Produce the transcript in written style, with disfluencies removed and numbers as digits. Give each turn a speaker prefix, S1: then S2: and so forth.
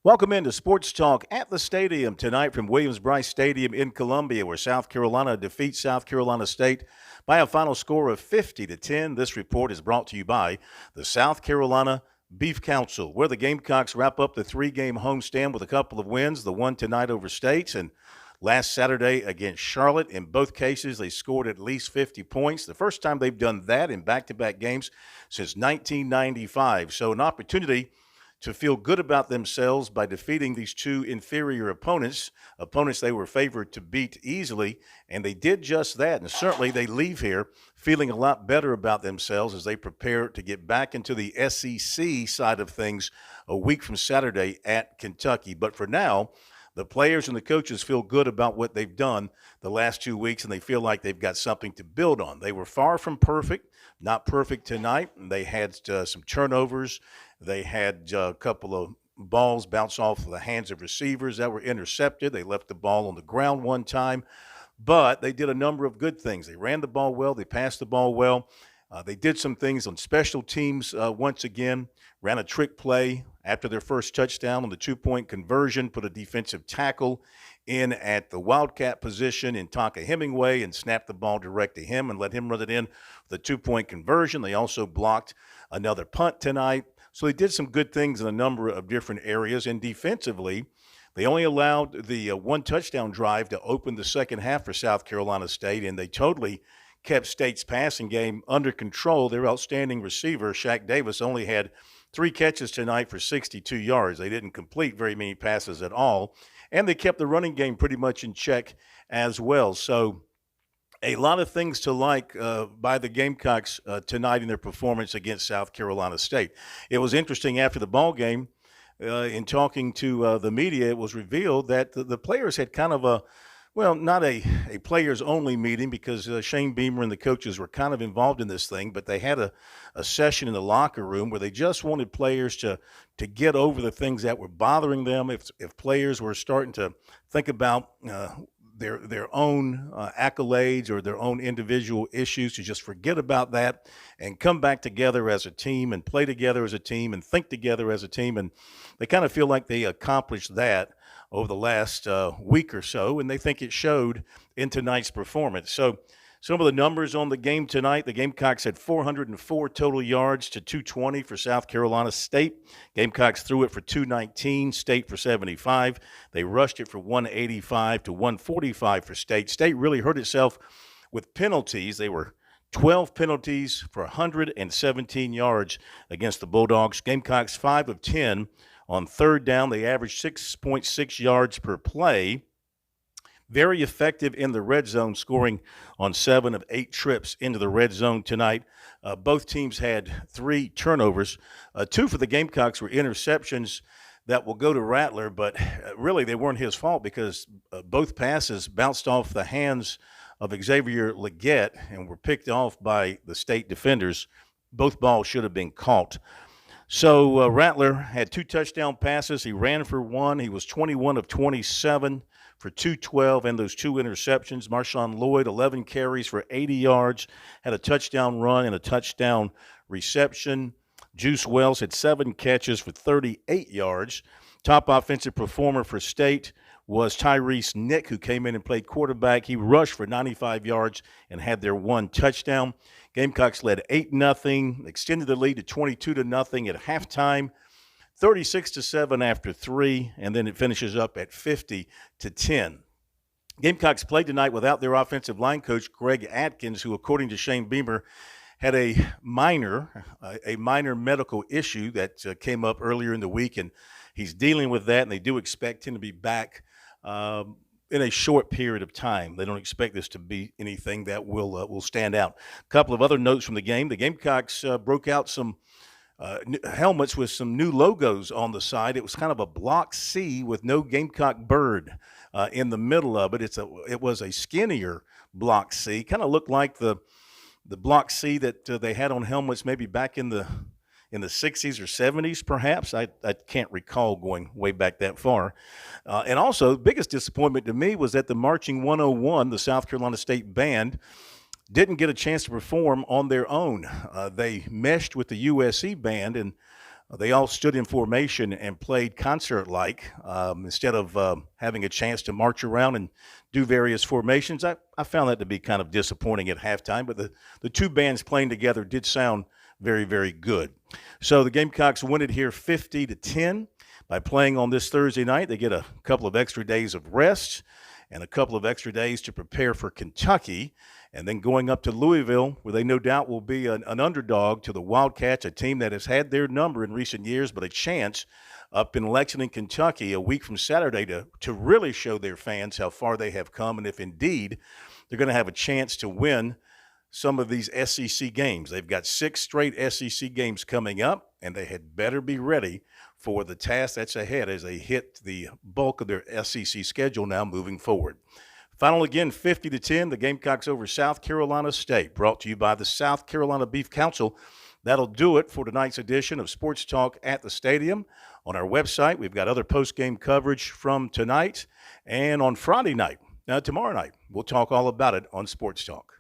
S1: Welcome into Sports Talk at the stadium tonight from Williams-Brice Stadium in Columbia, where South Carolina defeats South Carolina State by a final score of 50-10. This report is brought to you by the South Carolina Beef Council, where the Gamecocks wrap up the three-game homestand with a couple of wins, the one tonight over States and last Saturday against Charlotte. In both cases, they scored at least 50 points. The first time they've done that in back-to-back games since 1995. So an opportunity to feel good about themselves by defeating these two inferior opponents they were favored to beat easily, and they did just that. And certainly they leave here feeling a lot better about themselves as they prepare to get back into the SEC side of things a week from Saturday at Kentucky. But for now, the players and the coaches feel good about what they've done the last 2 weeks, and they feel like they've got something to build on. They were far from perfect, not perfect tonight. They had some turnovers. They had a couple of balls bounce off of the hands of receivers that were intercepted. They left the ball on the ground one time, but they did a number of good things. They ran the ball well. They passed the ball well. They did some things on special teams once again, ran a trick play after their first touchdown on the two-point conversion, put a defensive tackle in at the Wildcat position in Tonka Hemingway and snapped the ball direct to him and let him run it in for the two-point conversion. They also blocked another punt tonight. So they did some good things in a number of different areas. And defensively, they only allowed the one touchdown drive to open the second half for South Carolina State, and they totally kept State's passing game under control. Their outstanding receiver, Shaq Davis, only had 3 catches tonight for 62 yards. They didn't complete very many passes at all, and they kept the running game pretty much in check as well. So a lot of things to like by the Gamecocks tonight in their performance against South Carolina State. It was interesting after the ball game, in talking to the media, it was revealed that the players had kind of not a players-only meeting because Shane Beamer and the coaches were kind of involved in this thing, but they had a session in the locker room where they just wanted players to get over the things that were bothering them. If players were starting to think about their own accolades or their own individual issues, to just forget about that and come back together as a team and play together as a team and think together as a team. And they kind of feel like they accomplished that over the last week or so, and they think it showed in tonight's performance. So some of the numbers on the game tonight: the Gamecocks had 404 total yards to 220 for South Carolina State. Gamecocks threw it for 219, State for 75. They rushed it for 185 to 145 for State. State really hurt itself with penalties. They were 12 penalties for 117 yards against the Bulldogs. Gamecocks 5 of 10 on third down. They averaged 6.6 yards per play. Very effective in the red zone, scoring on 7 of 8 trips into the red zone tonight. Both teams had 3 turnovers. 2 for the Gamecocks were interceptions that will go to Rattler, but really they weren't his fault because both passes bounced off the hands of Xavier Leggett and were picked off by the State defenders. Both balls should have been caught. So Rattler had 2 touchdown passes. He ran for 1. He was 21 of 27 for 212 and those 2 interceptions. Marshawn Lloyd, 11 carries for 80 yards, had a touchdown run and a touchdown reception. Juice Wells had 7 catches for 38 yards. Top offensive performer for State was Tyrese Nick, who came in and played quarterback. He rushed for 95 yards and had their 1 touchdown. Gamecocks led 8-0, extended the lead to 22-0 at halftime, 36-7 after 3, and then it finishes up at 50-10. Gamecocks played tonight without their offensive line coach, Greg Atkins, who, according to Shane Beamer, had a minor medical issue that came up earlier in the week, and he's dealing with that, and they do expect him to be back in a short period of time. They don't expect this to be anything that will stand out. A couple of other notes from the game. The Gamecocks broke out some helmets with some new logos on the side. It was kind of a block C with no Gamecock bird in the middle of it. It was a skinnier block C. Kind of looked like the block C that they had on helmets maybe back in the 60s or 70s, perhaps. I can't recall going way back that far. And also, the biggest disappointment to me was that the Marching 101, the South Carolina State Band, didn't get a chance to perform on their own. They meshed with the USC band, and They all stood in formation and played concert-like instead of having a chance to march around and do various formations. I found that to be kind of disappointing at halftime, but the two bands playing together did sound very, very good. So the Gamecocks win it here 50-10 by playing on this Thursday night. They get a couple of extra days of rest and a couple of extra days to prepare for Kentucky, and then going up to Louisville, where they no doubt will be an underdog to the Wildcats, a team that has had their number in recent years, but a chance up in Lexington, Kentucky, a week from Saturday to really show their fans how far they have come, and if indeed they're going to have a chance to win some of these SEC games. They've got 6 straight SEC games coming up, and they had better be ready for the task that's ahead as they hit the bulk of their SEC schedule now moving forward. Final again, 50-10, the Gamecocks over South Carolina State, brought to you by the South Carolina Beef Council. That'll do it for tonight's edition of Sports Talk at the Stadium. On our website, we've got other post-game coverage from tonight and on Friday night. Now, tomorrow night, we'll talk all about it on Sports Talk.